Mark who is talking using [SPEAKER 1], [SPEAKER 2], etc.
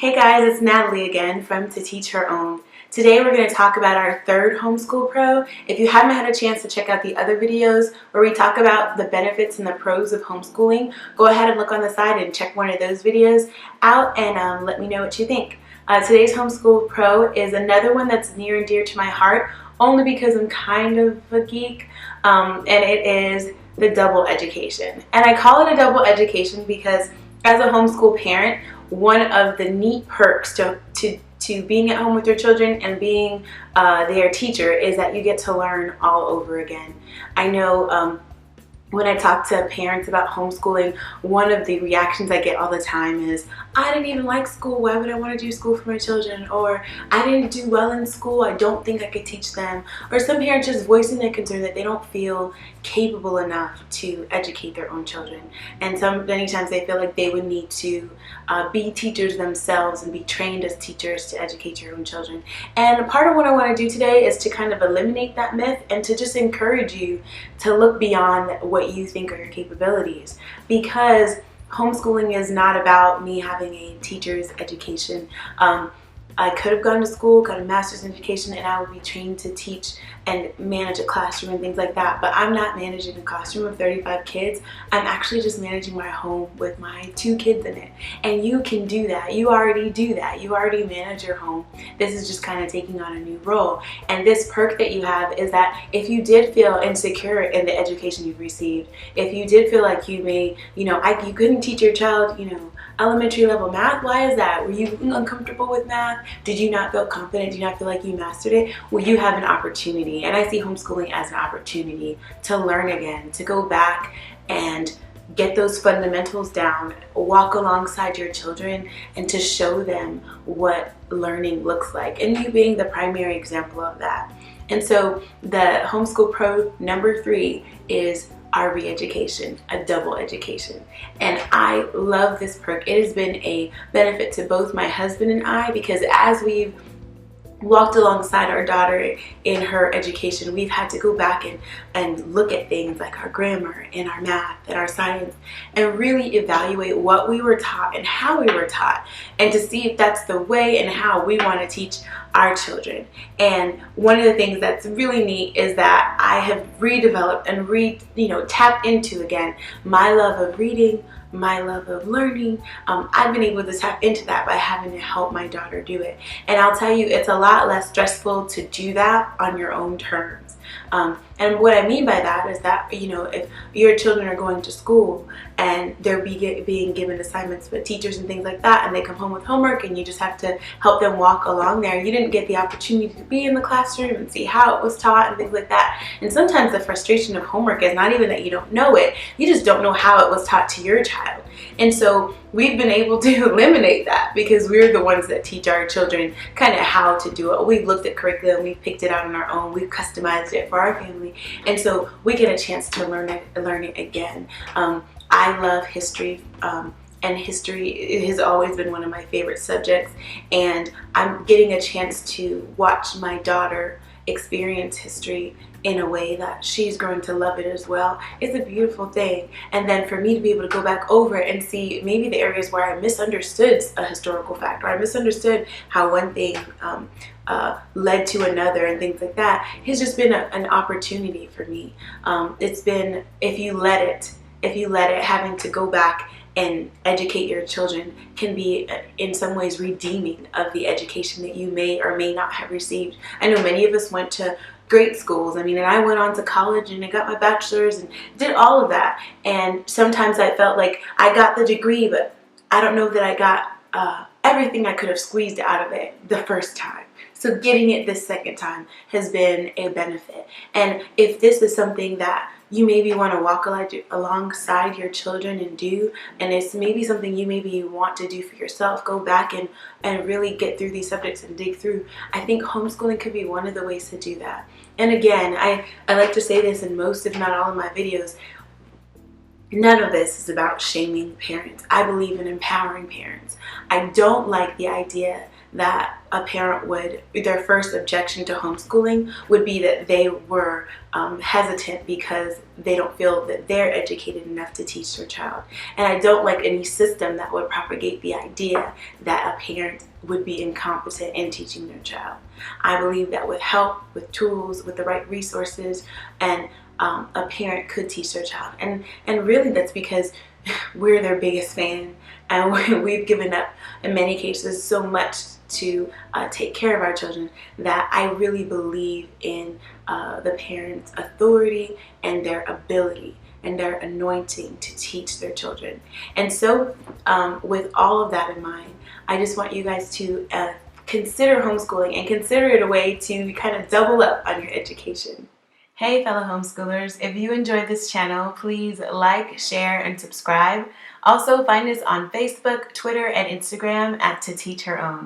[SPEAKER 1] Hey guys, it's Natalie again from To Teach Her Own. Today we're going to talk about our third Homeschool Pro. If you haven't had a chance to check out the other videos where we talk about the benefits and the pros of homeschooling, go ahead and look on the side and check one of those videos out and let me know what you think. Today's Homeschool Pro is another one that's near and dear to my heart, only because I'm kind of a geek, and it is the double education. And I call it a double education because as a homeschool parent, one of the neat perks to being at home with your children and being their teacher is that you get to learn all over again. I know when I talk to parents about homeschooling, one of the reactions I get all the time is, I didn't even like school, why would I want to do school for my children? Or, I didn't do well in school, I don't think I could teach them. Or some parents just voicing their concern that they don't feel capable enough to educate their own children. And many times they feel like they would need to be teachers themselves and be trained as teachers to educate your own children. And part of what I want to do today is to kind of eliminate that myth and to just encourage you to look beyond what you think are your capabilities, because homeschooling is not about me having a teacher's education. I could have gone to school, got a master's in education, and I would be trained to teach and manage a classroom and things like that. But I'm not managing a classroom of 35 kids. I'm actually just managing my home with my 2 kids in it. And you can do that. You already do that. You already manage your home. This is just kind of taking on a new role. And this perk that you have is that if you did feel insecure in the education you've received, if you did feel like you may, you couldn't teach your child, elementary level math, why is that? Were you uncomfortable with math? Did you not feel confident? Do you not feel like you mastered it? Well, you have an opportunity, and I see homeschooling as an opportunity to learn again, to go back and get those fundamentals down, walk alongside your children, and to show them what learning looks like, and you being the primary example of that. And so the Homeschool Pro number 3 is our re-education, a double education. And I love this perk. It has been a benefit to both my husband and I, because as we've walked alongside our daughter in her education, we've had to go back and look at things like our grammar and our math and our science and really evaluate what we were taught and how we were taught, and to see if that's the way and how we want to teach our children. And one of the things that's really neat is that I have redeveloped and tapped into again my love of reading, my love of learning. I've been able to tap into that by having to help my daughter do it. And I'll tell you, it's a lot less stressful to do that on your own terms. And what I mean by that is that, if your children are going to school and they're being given assignments with teachers and things like that, and they come home with homework and you just have to help them walk along there, you didn't get the opportunity to be in the classroom and see how it was taught and things like that. And sometimes the frustration of homework is not even that you don't know it, you just don't know how it was taught to your child. And so we've been able to eliminate that because we're the ones that teach our children kind of how to do it. We've looked at curriculum, we've picked it out on our own, we've customized it for our family, and so we get a chance to learn it again. I love history, and history has always been one of my favorite subjects, and I'm getting a chance to watch my daughter experience history in a way that she's going to love it as well. It's a beautiful thing. And then for me to be able to go back over it and see maybe the areas where I misunderstood a historical fact, or I misunderstood how one thing led to another and things like that, has just been an opportunity for me. It's been, if you let it, having to go back and educate your children can be in some ways redeeming of the education that you may or may not have received. I know many of us went to great schools. And I went on to college and I got my bachelor's and did all of that. And sometimes I felt like I got the degree, but I don't know that I got everything I could have squeezed out of it the first time. So getting it this second time has been a benefit. And if this is something that you maybe want to walk alongside your children and do, and it's maybe something you want to do for yourself, go back and really get through these subjects and dig through, I think homeschooling could be one of the ways to do that. And again, I like to say this in most, if not all, of my videos, none of this is about shaming parents. I believe in empowering parents. I don't like the idea that a parent would, their first objection to homeschooling would be that they were hesitant because they don't feel that they're educated enough to teach their child. And I don't like any system that would propagate the idea that a parent would be incompetent in teaching their child. I believe that with help, with tools, with the right resources, and a parent could teach their child. And really that's because we're their biggest fan, and we've given up in many cases so much to take care of our children that I really believe in the parents' authority and their ability and their anointing to teach their children. And so with all of that in mind, I just want you guys to consider homeschooling and consider it a way to kind of double up on your education. Hey fellow homeschoolers, if you enjoyed this channel, please like, share, and subscribe. Also find us on Facebook, Twitter, and Instagram at To Teach Her Own.